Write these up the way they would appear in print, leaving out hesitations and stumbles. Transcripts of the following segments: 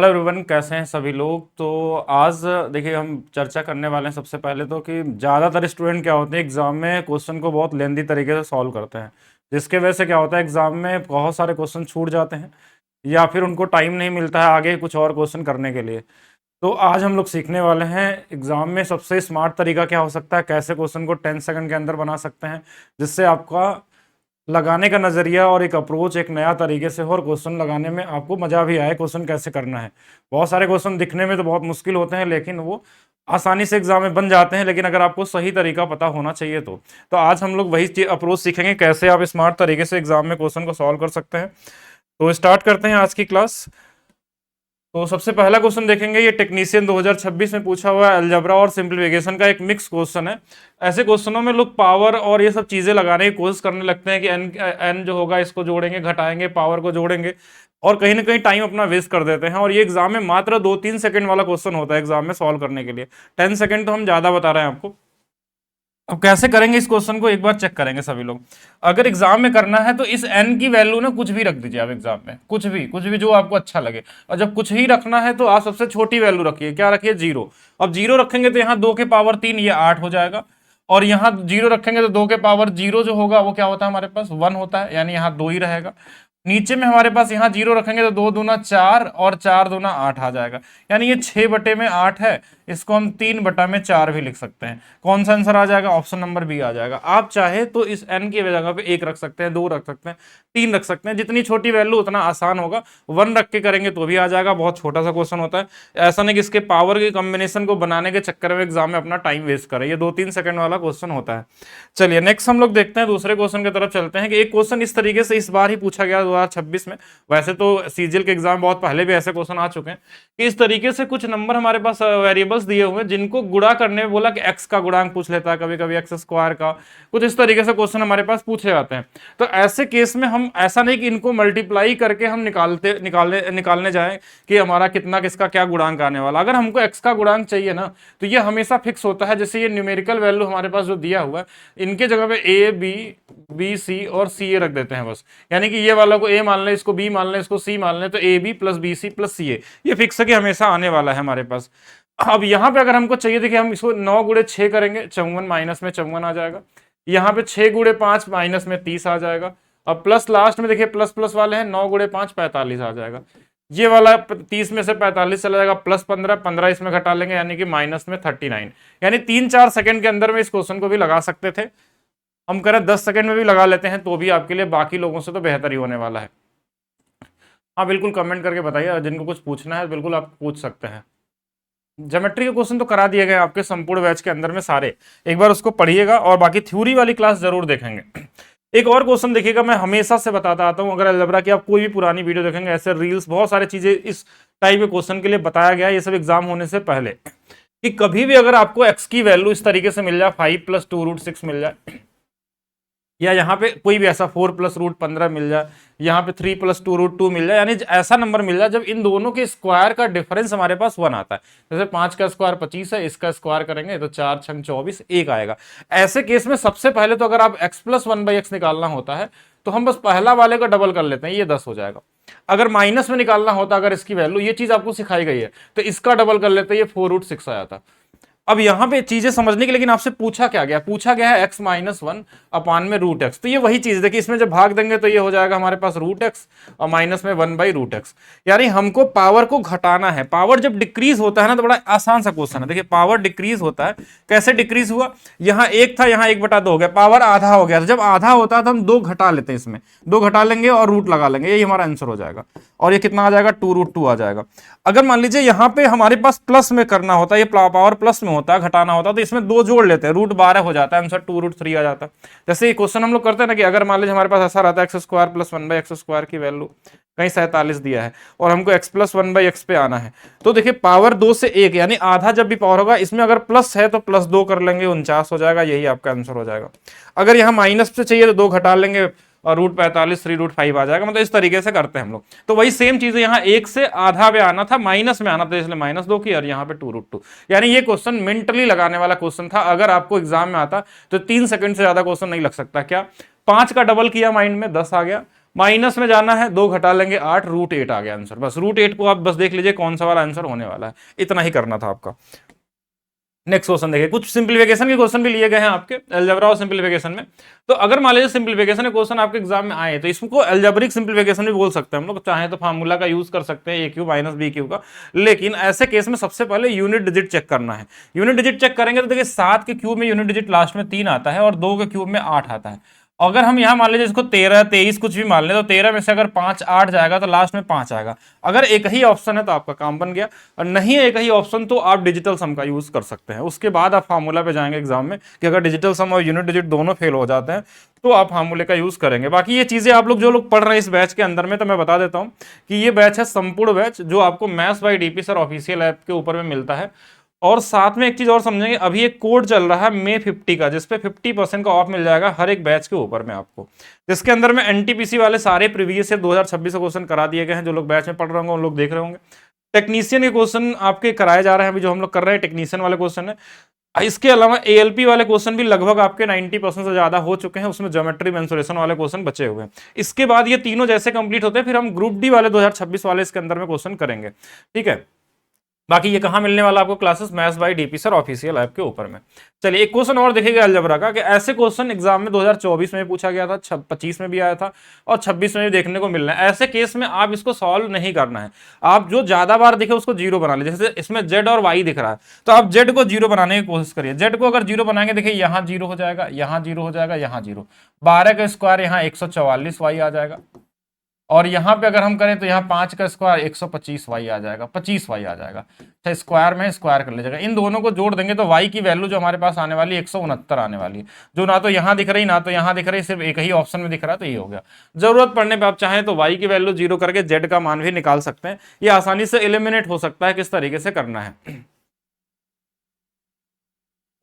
Hello everyone, कैसे हैं सभी लोग। तो आज देखिए हम चर्चा करने वाले हैं सबसे पहले तो कि ज़्यादातर स्टूडेंट क्या होते हैं एग्जाम में क्वेश्चन को बहुत लेंदी तरीके से सॉल्व करते हैं, जिसके वजह से क्या होता है एग्जाम में बहुत सारे क्वेश्चन छूट जाते हैं या फिर उनको टाइम नहीं मिलता है आगे कुछ और क्वेश्चन करने के लिए। तो आज हम लोग सीखने वाले हैं एग्जाम में सबसे स्मार्ट तरीका क्या हो सकता है, कैसे क्वेश्चन को 10 सेकंड के अंदर बना सकते हैं जिससे आपका लगाने का नजरिया और एक अप्रोच एक नया तरीके से हो और क्वेश्चन लगाने में आपको मजा भी आए क्वेश्चन कैसे करना है। बहुत सारे क्वेश्चन दिखने में तो बहुत मुश्किल होते हैं लेकिन वो आसानी से एग्जाम में बन जाते हैं, लेकिन अगर आपको सही तरीका पता होना चाहिए तो आज हम लोग वही अप्रोच सीखेंगे कैसे आप स्मार्ट तरीके से एग्जाम में क्वेश्चन को सॉल्व कर सकते हैं। तो स्टार्ट करते हैं आज की क्लास। तो सबसे पहला क्वेश्चन देखेंगे, ये टेक्नीशियन 2026 में पूछा हुआ है, अलजेब्रा और सिंप्लीफिकेशन का एक मिक्स क्वेश्चन है। ऐसे क्वेश्चनों में लोग पावर और ये सब चीजें लगाने की कोशिश करने लगते हैं कि एन जो होगा इसको जोड़ेंगे घटाएंगे पावर को जोड़ेंगे और कहीं ना कहीं टाइम अपना वेस्ट कर देते हैं। और ये एग्जाम में मात्र 2-3 सेकंड वाला क्वेश्चन होता है एग्जाम में सॉल्व करने के लिए। 10 सेकंड तो हम ज्यादा बता रहे हैं आपको। अब कैसे करेंगे इस क्वेश्चन को एक बार चेक करेंगे सभी लोग। अगर एग्जाम में करना है तो इस एन की वैल्यू ना कुछ भी रख दीजिए आप एग्जाम में, कुछ भी जो आपको अच्छा लगे। और जब कुछ ही रखना है तो आप सबसे छोटी वैल्यू रखिए, क्या रखिए, 0। अब 0 रखेंगे तो यहाँ 2 के पावर 3 ये 8 हो जाएगा। और यहाँ 0 रखेंगे तो 2 के पावर 0 जो होगा वो क्या होता है हमारे पास 1 होता है, यानी यहाँ 2 ही रहेगा। नीचे में हमारे पास यहाँ 0 रखेंगे तो 2 दूना 4 और 4 दूना 8 आ जाएगा, यानी ये 6/8 है। इसको हम 3/4 भी लिख सकते हैं। कौन सा आंसर आ जाएगा, ऑप्शन नंबर बी आ जाएगा। आप चाहे तो इस एन की जगह पे 1 रख सकते हैं, 2 रख सकते हैं, 3 रख सकते हैं, जितनी छोटी वैल्यू उतना आसान होगा। 1 रख के करेंगे तो भी आ जाएगा, बहुत छोटा सा क्वेश्चन होता है। ऐसा नहीं कि इसके पावर के कॉम्बिनेशन को बनाने के चक्कर में एग्जाम में अपना टाइम वेस्ट करें, ये 2-3 सेकंड वाला क्वेश्चन होता है। चलिए नेक्स्ट हम लोग देखते हैं, दूसरे क्वेश्चन की तरफ चलते हैं कि एक क्वेश्चन इस तरीके से इस बार ही पूछा गया 2026 में। वैसे तो सीजीएल के एग्जाम बहुत पहले भी ऐसे क्वेश्चन आ चुके हैं कि इस तरीके से कुछ नंबर हमारे पास वेरिएबल्स दिए हुए हैं जिनको गुणा करने में बोला कि एक्स का गुणांक पूछ लेता है, कभी कभी एक्स स्क्वायर का, कुछ इस तरीके से क्वेश्चन हमारे पास पूछे जाते हैं। तो ऐसे केस में हम ऐसा नहीं कि इनको मल्टीप्लाई करके हम निकालने जाएं कि हमारा कितना किसका क्या गुणांक आने वाला। अगर हमको एक्स का गुणांक चाहिए ना तो ये हमेशा फिक्स होता है। जैसे ये न्यूमेरिकल वैल्यू हमारे पास जो दिया हुआ है, इनके जगह पे ए बी सी और सी ए रख देते हैं बस। यानी कि ये वाला को ए मान लें, इसको बी मान लें, इसको सी मान लें, तो A B plus B C plus C A, ये फिक्स है कि हमेशा आने वाला है हमारे पास। अब यहाँ पे अगर हमको चाहिए, देखिए हम इसको 9 × 6 करेंगे, 54 माइनस में 54 आ जाएगा। यहाँ पे 6 × 5 माइनस में 30 आ जाएगा। अब प्लस लास्ट में देखिए प्लस प्लस वाले हैं, 9 × 5 45 आ जाएगा। ये वाला 30 में से 45 चला जाएगा, प्लस 15, 15 इसमें घटा लेंगे यानी कि माइनस में 39। यानी 3-4 सेकंड के अंदर में इस क्वेश्चन को भी लगा सकते थे। हम करें 10 सेकंड में भी लगा लेते हैं तो भी आपके लिए बाकी लोगों से तो बेहतर ही होने वाला है। हाँ बिल्कुल कमेंट करके बताइए, जिनको कुछ पूछना है बिल्कुल आप पूछ सकते हैं। ज्योमेट्री के क्वेश्चन तो करा दिए गए आपके संपूर्ण बैच के अंदर में सारे, एक बार उसको पढ़िएगा और बाकी थ्योरी वाली क्लास जरूर देखेंगे। एक और क्वेश्चन देखिएगा, मैं हमेशा से बताता आता हूं, अगर अलजेब्रा की आप कोई भी पुरानी वीडियो देखेंगे, ऐसे रील्स बहुत सारी चीजें इस टाइप के क्वेश्चन के लिए बताया गया, ये सब एग्जाम होने से पहले, कि कभी भी अगर आपको एक्स की वैल्यू इस तरीके से मिल जाए 5 + 2√6 मिल जाए, या यहाँ पे कोई भी ऐसा 4 + √15 मिल जाए, यहाँ पे 3 + 2√2 मिल जाए, यानी ऐसा नंबर मिल जाए जब इन दोनों के स्क्वायर का डिफरेंस हमारे पास 1 आता है। जैसे 5 का स्क्वायर 25 है, इसका स्क्वायर करेंगे तो 4 × 6 = 24, 1 आएगा। ऐसे केस में सबसे पहले तो अगर आप x + 1/x निकालना होता है तो हम बस पहला वाले का डबल कर लेते हैं, ये 10 हो जाएगा। अगर माइनस में निकालना होता, अगर इसकी वैल्यू, ये चीज आपको सिखाई गई है, तो इसका डबल कर लेते हैं, ये 4√6 आया था। अब यहां पे चीजें समझने के, लेकिन आपसे पूछा क्या गया, पूछा गया है x - 1 अपान में √x। तो ये वही चीज देखिए, इसमें जब भाग देंगे तो ये हो जाएगा हमारे पास √x और माइनस में 1/√x। यानी हमको पावर को घटाना है। पावर जब डिक्रीज होता है ना तो बड़ा आसान सा क्वेश्चन है। देखिए पावर डिक्रीज होता है, कैसे डिक्रीज हुआ, यहाँ 1 था, यहाँ 1/2 हो गया, पावर आधा हो गया। जब आधा होता है तो हम 2 घटा लेते हैं, इसमें 2 घटा लेंगे और रूट लगा लेंगे, यही हमारा आंसर हो जाएगा। और ये कितना आ जाएगा, 2√2 आ जाएगा। अगर मान लीजिए यहाँ पे हमारे पास प्लस में करना होता है, ये पावर प्लस में होता है, घटाना होता है, तो इसमें 2 जोड़ लेते हैं, √12 हो जाता है, आंसर 2√3 आ जाता है। जैसे ये क्वेश्चन हम लोग करते हैं ना कि अगर मान लीजिए हमारे पास ऐसा रहता है x² + 1/x² की वैल्यू कहीं 47 दिया है और हमको x + 1/x पे आना है, तो देखिए पावर 2 से 1 यानी आधा जब भी पावर होगा, इसमें अगर प्लस है तो +2 कर लेंगे, 49 हो जाएगा, यही आपका आंसर हो जाएगा। अगर यहाँ माइनस से चाहिए तो 2 घटा लेंगे और √45 3√5 आ जाएगा। मतलब इस तरीके से करते हैं हम लोग। तो वही सेम चीज है, यहाँ 1 से आधा पे आना था, माइनस में आना था, इसलिए -2 की, और यहाँ पे 2√2। यानी ये क्वेश्चन मेंटली लगाने वाला क्वेश्चन था। अगर आपको एग्जाम में आता तो 3 सेकंड से ज्यादा क्वेश्चन नहीं लग सकता। क्या 5 का डबल किया माइंड में 10 आ गया, माइनस में जाना है, 2 घटा लेंगे 8, √8 आ गया आंसर। बस √8 को आप बस देख लीजिए कौन सा वाला आंसर होने वाला है, इतना ही करना था आपका। नेक्स्ट क्वेश्चन देखिए, कुछ सिंप्लीफिकेशन के क्वेश्चन भी लिए गए हैं आपके अलजेब्रा और सिंप्लीफिकेशन में। तो अगर मान लीजिए सिंप्लीफिकेशन के क्वेश्चन आपके एग्जाम में आए तो इसको अलजेब्रिक सिंप्लीफिकेशन भी बोल सकते हैं हम लोग, चाहे तो फार्मूला का यूज कर सकते हैं a³ माइनस b³ का। लेकिन ऐसे केस में सबसे पहले यूनिट डिजिट चेक करना है। यूनिट डिजिट चेक करेंगे तो देखिए 7 के क्यूब में यूनिट डिजिट लास्ट में 3 आता है और 2 के क्यूब में 8 आता है। अगर हम यहां मान लीजिए इसको 13 23 कुछ भी मान ले तो 13 में से अगर 5 8 जाएगा तो लास्ट में 5 आएगा। अगर एक ही ऑप्शन है तो आपका काम बन गया, और नहीं है एक ही ऑप्शन तो आप डिजिटल सम का यूज कर सकते हैं। उसके बाद आप फार्मूला पे जाएंगे एग्जाम में कि अगर डिजिटल सम और यूनिट डिजिट दोनों फेल हो जाते हैं तो आप फार्मूले का यूज करेंगे। बाकी ये चीजें आप लोग जो लोग पढ़ रहे हैं इस बैच के अंदर में, तो मैं बता देता हूं कि ये बैच है संपूर्ण बैच जो आपको maths by DP sir official app के ऊपर में मिलता है। और साथ में एक चीज और समझेंगे, अभी एक कोड चल रहा है May 50 का, जिसपे 50% का ऑफ मिल जाएगा हर एक बैच के ऊपर में आपको, जिसके अंदर में एनटीपीसी वाले सारे प्रीवियस ईयर 2026 के क्वेश्चन करा दिए गए हैं। जो लोग बैच में पढ़ रहे होंगे उन लोग देख रहे होंगे। टेक्नीशियन के क्वेश्चन आपके कराए जा रहे हैं, अभी जो हम लोग कर रहे हैं टेक्नीशियन वाले क्वेश्चन है। इसके अलावा एएलपी वाले क्वेश्चन भी लगभग आपके 90% से ज्यादा हो चुके हैं, उसमें ज्योमेट्री मेंसुरेशन वाले क्वेश्चन बचे हुए हैं। इसके बाद ये तीनों जैसे कंप्लीट होते हैं फिर हम ग्रुप डी वाले 2026 वाले इसके अंदर में क्वेश्चन करेंगे, ठीक है। बाकी ये कहां मिलने वाला आपको classes, maths by DP sir official app के ऊपर में। चलिए एक क्वेश्चन और देखिएगा अलजेब्रा का, कि ऐसे क्वेश्चन एग्जाम में 2024 में पूछा गया था, 25 में भी आया था और 26 में भी देखने को मिल रहा है। ऐसे केस में आप इसको सॉल्व नहीं करना है, आप जो ज्यादा बार दिखे उसको जीरो बना लीजिए। जैसे इसमें जेड और वाई दिख रहा है तो आप जेड को जीरो बनाने की कोशिश करिए। जेड को अगर जीरो बनाएंगे देखिए यहाँ जीरो हो जाएगा, यहाँ जीरो हो जाएगा, यहाँ जीरो, 12 का स्क्वायर यहाँ 144 वाई आ जाएगा। और यहां पे अगर हम करें तो यहाँ 5 का स्क्वायर 125 वाई आ जाएगा, 25 वाई आ जाएगा। अच्छा स्क्वायर में स्क्वायर कर लीजिएगा, इन दोनों को जोड़ देंगे तो वाई की वैल्यू जो हमारे पास आने वाली 169 आने वाली है, जो ना तो यहाँ दिख रही ना तो यहाँ दिख रही, सिर्फ एक ही ऑप्शन में दिख रहा है, तो ये हो गया। जरूरत पड़ने पर आप चाहें तो वाई की वैल्यू जीरो करके जेड का मान भी निकाल सकते हैं। ये आसानी से एलिमिनेट हो सकता है, किस तरीके से करना है।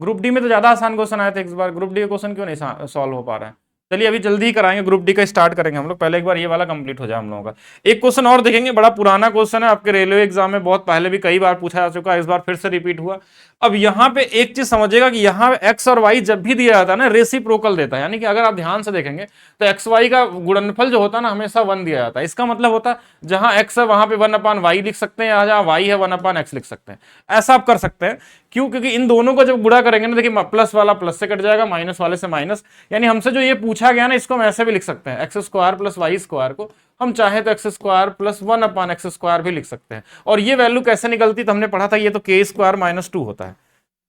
ग्रुप डी में तो ज्यादा आसान क्वेश्चन आए थे इस बार, ग्रुप डी का क्वेश्चन क्यों नहीं सॉल्व हो पा रहा है। चलिए अभी जल्दी ही कराएंगे, ग्रुप डी का स्टार्ट करेंगे हम लोग, पहले एक बार ये वाला कंप्लीट हो जाए हम लोगों का। एक क्वेश्चन और देखेंगे, बड़ा पुराना क्वेश्चन है, आपके रेलवे एग्जाम में बहुत पहले भी कई बार पूछा जा चुका है, इस बार फिर से रिपीट हुआ। अब यहाँ पे एक चीज समझिएगा कि यहाँ एक्स और वाई जब भी दिया जाता है ना रेसिप्रोकल देता है, यानी कि अगर आप ध्यान से देखेंगे तो एक्स वाई का गुणनफल जो होता है ना हमेशा 1 दिया जाता है। इसका मतलब होता है जहां एक्स है वहां पे 1/y लिख सकते हैं, या जहां वाई है 1/x लिख सकते हैं। ऐसा आप कर सकते हैं, क्यों? क्योंकि इन दोनों को जब गुणा करेंगे ना देखिए प्लस वाला प्लस से कट जाएगा, माइनस वाले से माइनस, यानी हमसे जो ये पूछा गया ना इसको हम ऐसे भी लिख सकते हैं, X square plus Y square को हम चाहे तो x square plus 1/x square भी लिख सकते हैं। और ये वैल्यू कैसे निकलती तो हमने पढ़ा था, ये तो के स्क्वायर माइनस 2 होता है,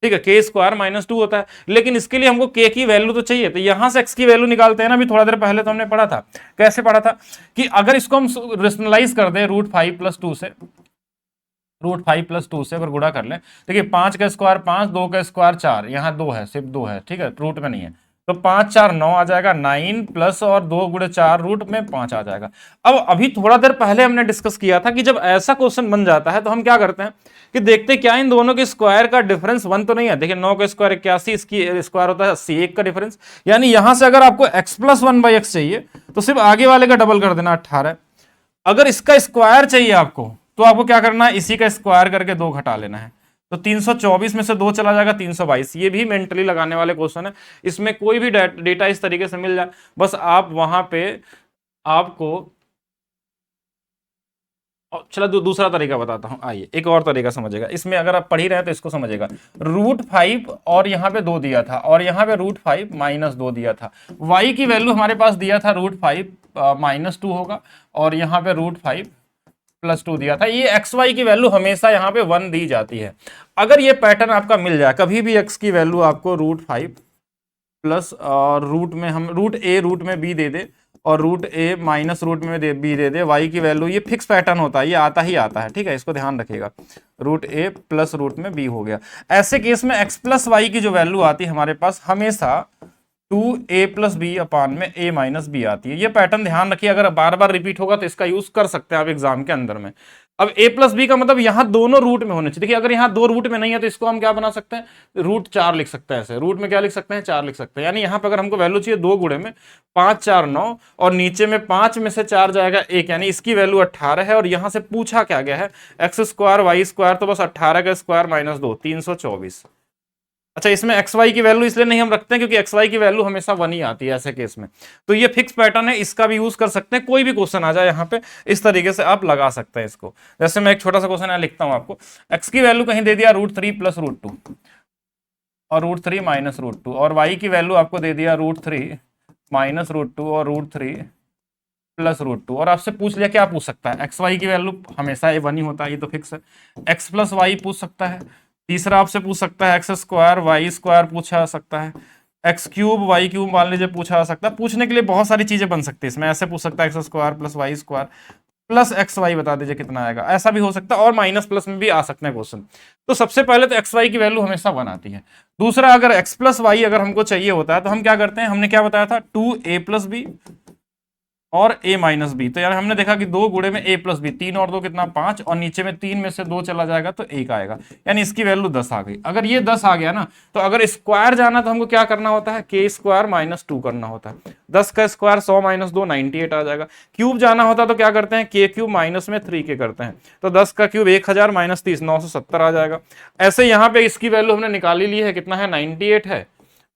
ठीक है, के स्क्वायर माइनस 2 होता है। लेकिन इसके लिए हमको के की वैल्यू तो चाहिए, तो यहां से एक्स की वैल्यू निकालते हैं ना। अभी थोड़ा देर पहले तो हमने पढ़ा था, कैसे पढ़ा था कि अगर इसको हम रेशनलाइज कर दें √5 + 2 से, √5 + 2 से अगर गुणा कर लें, देखिए 5 का स्क्वायर 5, 2 का स्क्वायर 4, यहाँ 2 है, सिर्फ 2 है, ठीक है, रूट में नहीं है, तो 5 4 9 आ जाएगा, 9 प्लस और 2 × 4 रूट में 5 आ जाएगा। अब अभी थोड़ा देर पहले हमने डिस्कस किया था कि जब ऐसा क्वेश्चन बन जाता है तो हम क्या करते हैं कि देखते क्या इन दोनों के स्क्वायर का डिफरेंस 1 तो नहीं है। देखिए 9 का स्क्वायर 81, इसकी स्क्वायर होता है 80, 1 का डिफरेंस, यानी यहां से अगर आपको x + 1/x चाहिए तो सिर्फ आगे वाले का डबल कर देना 18। अगर इसका स्क्वायर चाहिए आपको तो आपको क्या करना है, इसी का स्क्वायर करके 2 घटा लेना है, तो 324 में से 2 चला जाएगा 322। ये भी मेंटली लगाने वाले क्वेश्चन है, इसमें कोई भी डेटा इस तरीके से मिल जाए, बस आप वहां पे आपको चलो दूसरा तरीका बताता हूं, आइए एक और तरीका समझिएगा। इसमें अगर आप पढ़ ही रहे हैं तो इसको समझिएगा, √5 और यहाँ पे 2 दिया था और यहाँ पे √5 - 2 दिया था। y की वैल्यू हमारे पास दिया था √5 - 2 होगा, और यहाँ पे √5 + 2 दिया था। ये एक्स वाई की वैल्यू हमेशा यहाँ पे 1 दी जाती है। अगर ये पैटर्न आपका मिल जाए, कभी भी x की वैल्यू आपको √5 प्लस रूट में हम √a रूट में b दे दे और √a माइनस रूट में b दे दे, y की वैल्यू, ये फिक्स पैटर्न होता है, ये आता ही आता है, ठीक है, इसको ध्यान रखिएगा। √a प्लस रूट में b हो गया। ऐसे केस में x + y की जो वैल्यू आती है हमारे पास हमेशा 2a + b अपान में a - b आती है। ये पैटर्न ध्यान रखिए, अगर बार बार रिपीट होगा तो इसका यूज कर सकते हैं आप एग्जाम के अंदर में। अब a + b का मतलब यहाँ दोनों रूट में होने चाहिए। देखिए अगर यहाँ 2 रूट में नहीं है तो इसको हम क्या बना सकते हैं, √4 लिख सकते हैं। ऐसे रूट में क्या लिख सकते हैं, 4 लिख सकते हैं। यानी यहाँ पे अगर हमको वैल्यू चाहिए 2 गुणे में 5 4 9 और नीचे में 5 में से 4 जाएगा 1, यानी इसकी वैल्यू 18 है। और यहाँ से पूछा क्या गया है, x² y², तो बस 18 का स्क्वायर - 2 324। अच्छा, इसमें एक्स वाई की वैल्यू इसलिए नहीं हम रखते हैं क्योंकि एक्स वाई की वैल्यू हमेशा 1 ही आती है ऐसे केस में। तो ये फिक्स पैटर्न है, इसका भी यूज कर सकते हैं, कोई भी क्वेश्चन आ जाए यहाँ पे इस तरीके से आप लगा सकते हैं इसको। जैसे मैं एक छोटा सा क्वेश्चन यहाँ लिखता हूँ आपको, एक्स की वैल्यू कहीं दे दिया √3 + √2 और √3 - √2, और वाई की वैल्यू आपको दे दिया √3 - √2 और √3 + √2, और आपसे पूछ लिया, क्या पूछ सकता है, एक्स वाई की वैल्यू हमेशा ये 1 ही होता है, ये तो फिक्स है। एक्स प्लस वाई पूछ सकता है, तीसरा आपसे पूछ सकता है एक्स स्क्वायर वाई स्क्वायर पूछा जा सकता है, एक्स क्यूब वाई क्यूब मान लीजिए पूछा जा सकता है। पूछने के लिए बहुत सारी चीजें बन सकती है इसमें, ऐसे पूछ सकता है X square plus Y square plus X Y बता दीजिए कितना आएगा, ऐसा भी हो सकता है, और माइनस प्लस में भी आ सकते हैं क्वेश्चन। तो सबसे पहले तो एक्स वाई की वैल्यू हमेशा 1 आती है। दूसरा, अगर एक्स प्लस वाई अगर हमको चाहिए होता है तो हम क्या करते हैं, हमने क्या बताया था, 2a + b और a - b। तो यार हमने देखा कि 2 गुणे में a + b, 3 और 2 कितना 5, और नीचे में 3 में से 2 चला जाएगा तो 1 आएगा, यानी इसकी वैल्यू 10 आ गई। अगर ये 10 आ गया ना, तो अगर स्क्वायर जाना तो हमको क्या करना होता है, k² - 2 करना होता है। 10 का स्क्वायर 100 - 2 98 आ जाएगा। क्यूब जाना होता तो क्या करते हैं, k³ - 3 करते हैं, तो 10 का क्यूब 1000 - 30 970 आ जाएगा। ऐसे यहाँ पे इसकी वैल्यू हमने निकाली ली है, कितना है 98 है,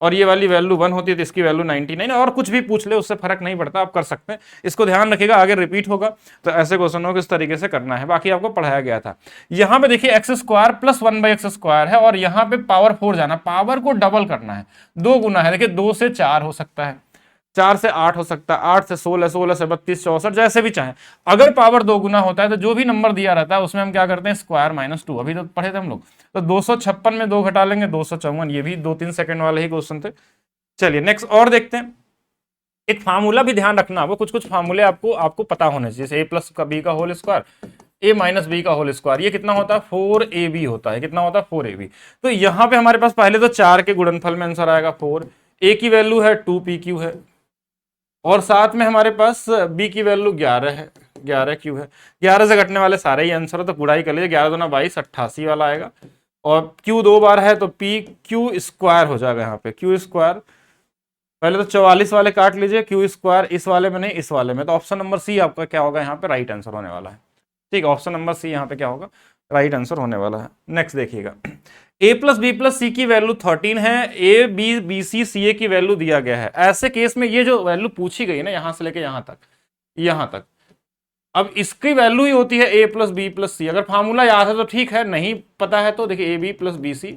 और ये वाली वैल्यू 1 होती है तो इसकी वैल्यू 99, और कुछ भी पूछ ले उससे फर्क नहीं पड़ता, आप कर सकते हैं। इसको ध्यान रखिएगा, आगे रिपीट होगा तो ऐसे क्वेश्चनों को इस तरीके से करना है, बाकी आपको पढ़ाया गया था। यहां पे देखिए x² + 1/x² है, और यहां पे पावर 4 जाना, पावर को डबल करना है, 2 गुना है। देखिए 2 से 4 हो सकता है, 4 से 8 हो सकता है, 8 से 16, 16 से 32, 64, जैसे भी चाहे। अगर पावर 2 गुना होता है तो जो भी नंबर दिया रहता है उसमें हम क्या करते हैं, स्क्वायर -2, अभी तो पढ़े थे हम लोग। तो 256 में 2 घटा लेंगे 254, ये भी 2-3 सेकंड वाले ही क्वेश्चन थे। चलिए नेक्स्ट और देखते हैं। एक फार्मूला भी ध्यान रखना होगा, कुछ कुछ फार्मूले आपको आपको पता होने चाहिए, जैसे a+b² a - b², ये कितना होता है 4ab होता है, कितना होता है 4ab। तो यहां पे हमारे पास पहले तो 4 के गुणनफल में आंसर आएगा 4, a की वैल्यू है 2pq है, और साथ में हमारे पास b की वैल्यू 11 है, 11q है। 11 से घटने वाले सारे ही आंसर है, तो गुड़ाई कर लीजिए, 11 दूना 22 88 वाला आएगा, और q 2 बार है तो pq² हो जाएगा, यहाँ पे q²। पहले तो 44 वाले काट लीजिए, q² इस वाले में नहीं इस वाले में, तो ऑप्शन नंबर सी आपका क्या होगा यहाँ पे राइट आंसर होने वाला है। ठीक है, ऑप्शन नंबर सी यहाँ पे क्या होगा, राइट आंसर होने वाला है। नेक्स्ट देखिएगा, a + b + c की वैल्यू 13 है, a b b c c a की वैल्यू दिया गया है। ऐसे केस में ये जो वैल्यू पूछी गई है ना, यहां से लेके यहां तक, यहां तक, अब इसकी वैल्यू ही होती है a + b + c। अगर फार्मूला याद है तो ठीक है, नहीं पता है तो देखिए ab + bc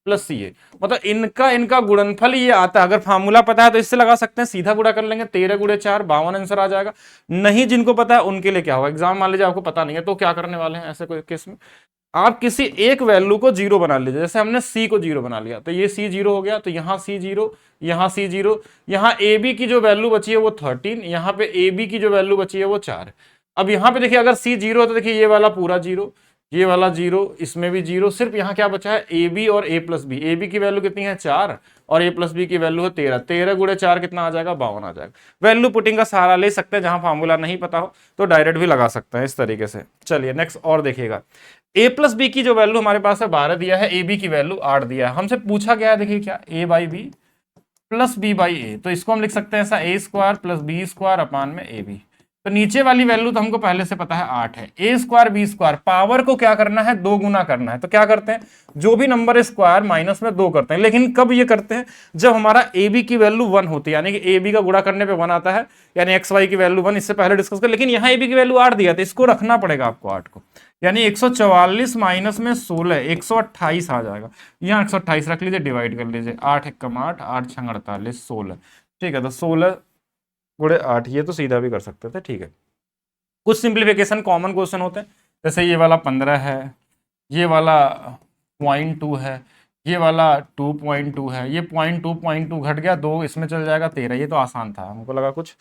+ ca, मतलब इनका गुणनफल ये आता है। अगर फार्मूला पता है तो इससे लगा सकते हैं, सीधा गुणा कर लेंगे, 13 × 4 52 आंसर आ जाएगा। नहीं, जिनको पता है उनके लिए क्या होगा, एग्जाम मान लीजिए आपको पता नहीं है तो क्या करने वाले हैं ऐसे कोई केस में, आप किसी एक वैल्यू को 0 बना लीजिए। जैसे हमने c को 0 बना लिया तो ये c 0 हो गया, तो यहाँ c 0, यहाँ c 0, यहाँ ab की जो वैल्यू बची है वो 13, यहाँ पे ab की जो वैल्यू बची है वो 4। अब यहाँ पे देखिए अगर c 0 है तो देखिए ये वाला पूरा 0, ये वाला 0, इसमें भी 0, सिर्फ यहाँ क्या बचा है ab और a + b। ab की वैल्यू कितनी है 4, और a + b की वैल्यू है 13, 13 × 4 कितना आ जाएगा 52 आ जाएगा। वैल्यू पुटिंग का सहारा ले सकते हैं, जहां फार्मूला नहीं पता हो तो डायरेक्ट भी लगा सकते हैं इस तरीके से। चलिए नेक्स्ट और देखिएगा, a + b की जो वैल्यू हमारे पास है 12 दिया है, ab की वैल्यू 8 दिया है। हमसे पूछा गया है, देखिए क्या, a/b + b/a, तो इसको हम लिख सकते हैं ऐसा, a² + b² में ab। तो नीचे वाली वैल्यू तो हमको पहले से पता है 8 है, a² b², पावर को क्या करना है 2 गुना करना है। तो क्या करते हैं, जो भी नंबर स्क्वायर माइनस में 2 करते हैं, लेकिन कब ये करते हैं, जब हमारा ab की वैल्यू 1 होती है, यानी कि ab का गुणा करने पे 1 आता है, यानी एक्स वाई की वैल्यू 1, इससे पहले डिस्कस कर। लेकिन यहाँ ab की वैल्यू 8 दिया था, इसको रखना पड़ेगा आपको 8 को, यानी 144 माइनस में 16 128 आ जाएगा। यहाँ 128 रख लीजिए, डिवाइड कर लीजिए, 8 × 8 8 × 48 16। ठीक है, तो 16 × 8, ये तो सीधा भी कर सकते थे। ठीक है, कुछ सिंप्लीफिकेशन कॉमन क्वेश्चन होते हैं, जैसे ये वाला 15 है, ये वाला 0.2 है, ये वाला 2.2 है, ये 0.2 घट गया 2, इसमें चल जाएगा 13। ये तो आसान था, हमको लगा कुछ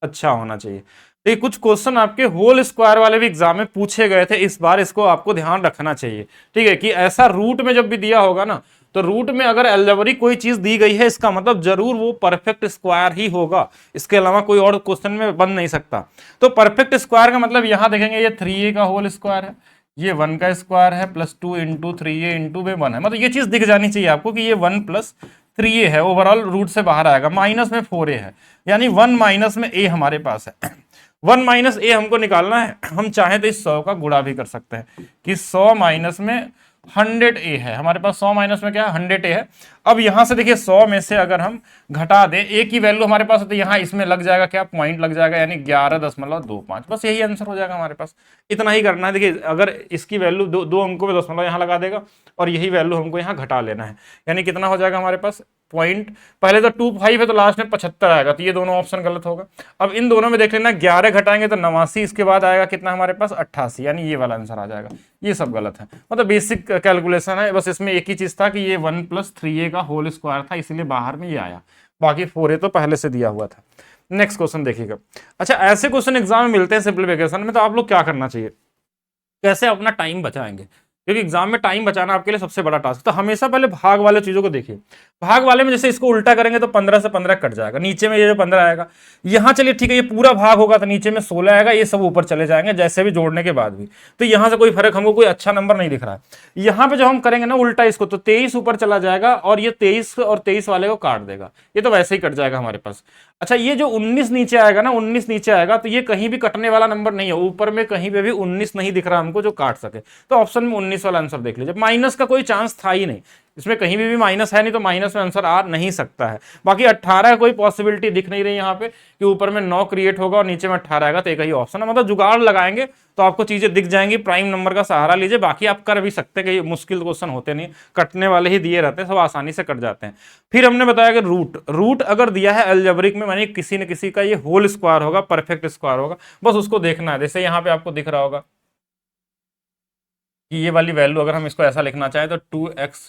अच्छा होना चाहिए। तो ये कुछ क्वेश्चन आपके होल स्क्वायर वाले भी एग्जाम में पूछे गए थे, इस बार इसको आपको ध्यान रखना चाहिए। ठीक है, कि ऐसा रूट में जब भी दिया होगा ना, तो रूट में अगर अलजेब्रिक कोई चीज दी गई है, इसका मतलब जरूर वो परफेक्ट स्क्वायर ही होगा, इसके अलावा कोई और क्वेश्चन में बन नहीं सकता। तो परफेक्ट स्क्वायर का मतलब यहां देखेंगे, ये 3a का होल स्क्वायर है, ये 1 का स्क्वायर है, +2 × 3a × 1 है, मतलब ये चीज दिख जानी चाहिए आपको कि ये 1 + 3a है, ओवरऑल रूट से बाहर आएगा। माइनस में 4a है, यानी 1 माइनस में a हमारे पास है। 1 - a हमको निकालना है, हम चाहें तो इस 100 का गुणा भी कर सकते हैं, कि 100 - 100A है हमारे पास, 100 माइनस में क्या है 100A है। अब यहां से देखिए 100 में से अगर हम घटा दें A की वैल्यू हमारे पास, तो यहाँ इसमें लग जाएगा क्या, पॉइंट लग जाएगा, यानी 11.25, बस यही आंसर हो जाएगा हमारे पास। इतना ही करना है। देखिए अगर इसकी वैल्यू दो अंकों में दशमलव यहाँ लगा देगा और यही वैल्यू हमको यहाँ घटा लेना है, यानी कितना हो जाएगा हमारे पास पॉइंट, पहले तो 25 है तो लास्ट में 75 आएगा, तो ये दोनों ऑप्शन गलत होगा। अब इन दोनों में देख लेना, 11 घटाएंगे तो 89, इसके बाद आएगा कितना हमारे पास 88, यानी ये वाला आंसर आ जाएगा। ये सब गलत है, मतलब बेसिक कैलकुलेशन है, बस इसमें एक ही चीज था कि ये 1 + 3a का होल स्क्वायर था, इसीलिए बाहर में ये आया, बाकी 4a तो पहले से दिया हुआ था। नेक्स्ट क्वेश्चन देखिएगा। अच्छा, ऐसे क्वेश्चन एग्जाम में मिलते हैं सिंप्लीफिकेशन में, तो आप लोग क्या करना चाहिए, कैसे अपना टाइम बचाएंगे, क्योंकि एग्जाम में टाइम बचाना आपके लिए सबसे बड़ा टास्क। तो हमेशा पहले भाग वाले चीजों को देखिए। भाग वाले में जैसे इसको उल्टा करेंगे तो 15 से 15 कट जाएगा, नीचे में ये जो 15 आएगा, यहाँ चलिए ठीक है ये पूरा भाग होगा तो नीचे में 16 आएगा, ये सब ऊपर चले जाएंगे जैसे भी जोड़ने के बाद भी। तो यहाँ से कोई फर्क, हमको कोई अच्छा नंबर नहीं दिख रहा है। यहाँ पे जो हम करेंगे ना उल्टा इसको, तो 23 ऊपर चला जाएगा और ये 23 और 23 वाले को काट देगा, ये तो वैसे ही कट जाएगा हमारे पास। अच्छा, ये जो 19 नीचे आएगा ना, 19 नीचे आएगा तो ये कहीं भी कटने वाला नंबर नहीं है, ऊपर में कहीं पे भी 19 नहीं दिख रहा हमको जो काट सके, तो ऑप्शन में 19 वाला आंसर देख लीजिए। माइनस का कोई चांस था ही नहीं, इसमें कहीं भी माइनस है नहीं, तो माइनस में आंसर आ नहीं सकता है। बाकी 18 कोई पॉसिबिलिटी दिख नहीं रही यहाँ पे कि ऊपर में 9 क्रिएट होगा और नीचे में 18 आएगा, तो एक ही ऑप्शन है। मतलब जुगाड़ लगाएंगे तो आपको चीजें दिख जाएंगी, प्राइम नंबर का सहारा लीजिए, बाकी आप कर भी सकते हैं कि मुश्किल क्वेश्चन होते नहीं, कटने वाले ही दिए रहते हैं, सब आसानी से कट जाते हैं। फिर हमने बताया कि रूट अगर दिया है अलजेब्रिक में, मानी किसी न किसी का ये होल स्क्वायर होगा, परफेक्ट स्क्वायर होगा, बस उसको देखना है। जैसे यहाँ पे आपको दिख रहा होगा कि ये वाली वैल्यू अगर हम इसको ऐसा लिखना चाहें तो 2x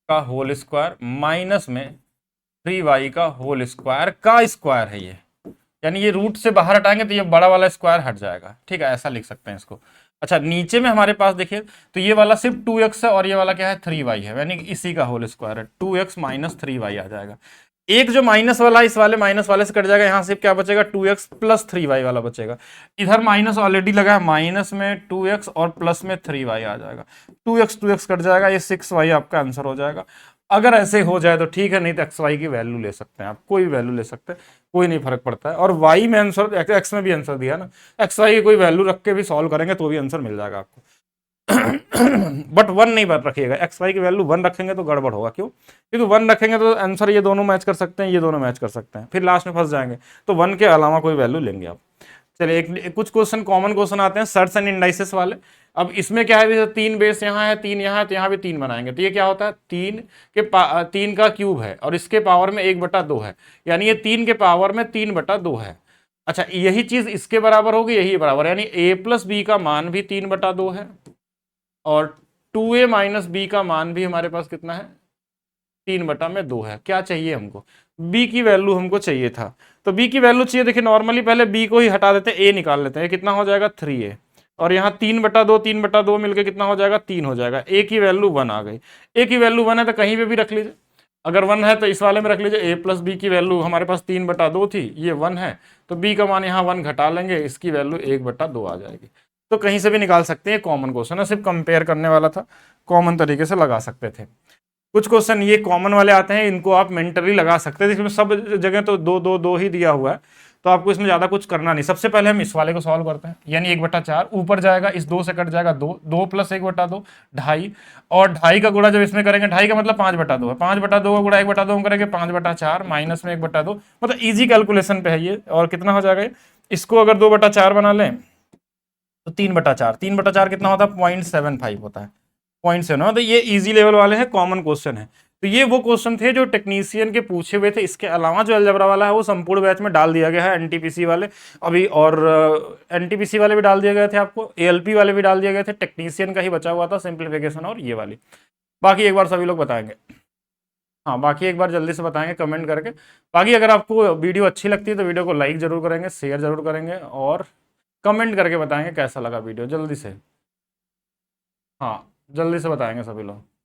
का होल स्क्वायर माइनस में 3y का होल स्क्वायर का स्क्वायर है ये, यानी ये रूट से बाहर हटाएंगे तो ये बड़ा वाला स्क्वायर हट जाएगा, ठीक है, ऐसा लिख सकते हैं इसको। अच्छा, नीचे में हमारे पास देखिए तो ये वाला सिर्फ 2x है और ये वाला क्या है 3y है, यानी कि इसी का होल स्क्वायर है, 2x - 3y आ जाएगा। एक जो माइनस वाला इस वाले माइनस वाले से कट जाएगा, यहां से क्या बचेगा 2x + 3y वाला बचेगा। इधर माइनस ऑलरेडी लगा है, माइनस में 2x और प्लस में 3y आ जाएगा, 2x कट जाएगा, ये 6y आपका आंसर हो जाएगा। अगर ऐसे हो जाए तो ठीक है, नहीं तो xy की वैल्यू ले सकते हैं आप, कोई वैल्यू ले सकते हैं, कोई नहीं फर्क पड़ता है। और y में आंसर, x में भी आंसर दिया ना, xy की कोई वैल्यू रख के भी सॉल्व करेंगे तो भी आंसर मिल जाएगा आपको। बट 1 नहीं रखिएगा, xy की वैल्यू 1 रखेंगे तो गड़बड़ होगा। क्यों? क्योंकि 1 रखेंगे तो आंसर ये दोनों मैच कर सकते हैं, ये दोनों मैच कर सकते हैं, फिर लास्ट में फंस जाएंगे, तो 1 के अलावा कोई वैल्यू लेंगे आप। चलिए कुछ क्वेश्चन कॉमन क्वेश्चन आते हैं सर्ट्स एंड इंडाइसेस वाले। अब इसमें क्या है, 3 बेस यहाँ है, 3 यहाँ है, तो यहाँ भी 3 बनाएंगे, तो ये क्या होता है 3 का क्यूब है और इसके पावर में 1/2 है, यानी ये 3 के पावर में 3/2 है। अच्छा, यही चीज इसके बराबर होगी, यही बराबर, यानी a + b का मान भी 3/2 है और 2a - b का मान भी हमारे पास कितना है 3/2 है। क्या चाहिए हमको, b की वैल्यू हमको चाहिए था, तो b की वैल्यू चाहिए। देखिए नॉर्मली पहले b को ही हटा देते हैं, a निकाल लेते हैं, कितना हो जाएगा 3a, और यहाँ 3/2 मिलकर कितना हो जाएगा 3 हो जाएगा। a की वैल्यू 1 आ गई, a की वैल्यू 1 है तो कहीं पे भी रख लीजिए, अगर 1 है तो इस वाले में रख लीजिए। a + b की वैल्यू हमारे पास 3/2 थी, ये 1 है, तो b का मान यहाँ 1 घटा लेंगे, इसकी वैल्यू 1/2 आ जाएगी। तो कहीं से भी निकाल सकते हैं, कॉमन क्वेश्चन है, सिर्फ कंपेयर करने वाला था, कॉमन तरीके से लगा सकते थे। कुछ क्वेश्चन ये कॉमन वाले आते हैं, इनको आप मेंटली लगा सकते हैं, इसमें सब जगह तो 2 ही दिया हुआ है, तो आपको इसमें ज्यादा कुछ करना नहीं। सबसे पहले हम इस वाले को सॉल्व करते हैं, यानी 1/4 ऊपर जाएगा, इस 2 से कट जाएगा 2, 2 + 1/2 2.5, और 2.5 का गुणा जब इसमें करेंगे, 2.5 का मतलब 5/2 है, 5/2 का गुणा 1/2 हम करेंगे 5/4 माइनस में 1/2, मतलब इजी कैलकुलेशन पे है ये। और कितना हो जाएगा, इसको अगर 2/4 बना लें तो 3/4, 3/4 कितना होता है 0.75 होता है, 0.7। तो ये इजी लेवल वाले हैं, कॉमन क्वेश्चन है। तो ये वो क्वेश्चन थे जो टेक्नीशियन के पूछे हुए थे। इसके अलावा जो अलजेब्रा वाला है वो संपूर्ण बैच में डाल दिया गया है, एनटीपीसी वाले अभी, और एनटीपीसी वाले भी डाल दिए गए थे आपको, एएलपी वाले भी डाल दिए गए थे, टेक्नीशियन का ही बचा हुआ था सिंप्लीफिकेशन और ये वाली। बाकी एक बार सभी लोग बताएंगे, हाँ बाकी एक बार जल्दी से बताएंगे कमेंट करके। बाकी अगर आपको वीडियो अच्छी लगती है तो वीडियो को लाइक जरूर करेंगे, शेयर जरूर करेंगे और कमेंट करके बताएंगे कैसा लगा वीडियो, जल्दी से, हाँ जल्दी से बताएंगे सभी लोग।